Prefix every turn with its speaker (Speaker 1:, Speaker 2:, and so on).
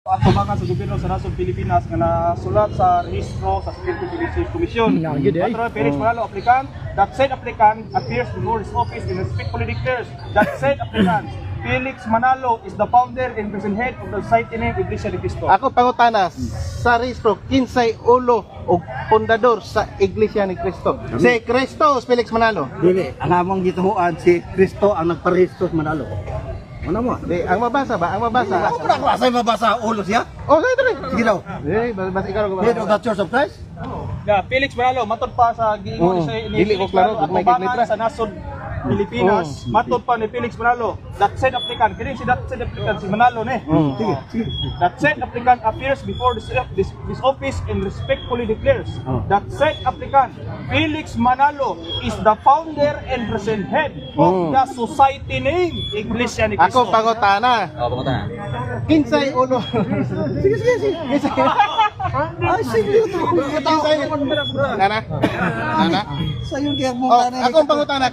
Speaker 1: At tumakan sa gobyerno sa Nasod Pilipinas nga nasulat sa rehistro sa Security Services Commission. Patro Felix Manalo, applicant. That said applicant appears before this office and respectfully declares that said applicant Felix Manalo is the founder and present head of the society named Iglesia ni Cristo.
Speaker 2: Ako pangutana sa rehistro kinsay ulo o pundador sa Iglesia ni Cristo. Si Cristo Felix Manalo.
Speaker 3: Dili, ang among gituhuan si Kristo ang nagparehistro sa Manalo. Ano mo?
Speaker 2: Di, ang mabasa ba? Ang mabasa.
Speaker 3: Ako na klase mabasa ulo siya?
Speaker 2: Oh, dali.
Speaker 3: Sige daw.
Speaker 2: Basta ikaw ko
Speaker 3: Head of the Church of Christ?
Speaker 1: Felix Manalo, matod pa sa giingon sa
Speaker 2: Dili ko klaro,
Speaker 1: at
Speaker 2: may
Speaker 1: tumakan
Speaker 2: letra.
Speaker 1: sa Nasod Pilipinas, matod pa ni Felix Manalo. That said applicant, kini si that said applicant si Manalo ni.
Speaker 3: Sige.
Speaker 1: That said applicant appears before this office and respectfully declares that said applicant Felix Manalo is the founder and present head of the society name Iglesia ni Cristo.
Speaker 2: Ako pangutana.
Speaker 3: Pangutan.
Speaker 2: Kinsay ulo. Sige. Kinsay.
Speaker 3: Ay, sige ito.
Speaker 2: Kinsay. Nana.
Speaker 3: Sa yun kaya mo
Speaker 2: Oh, ako pangutana.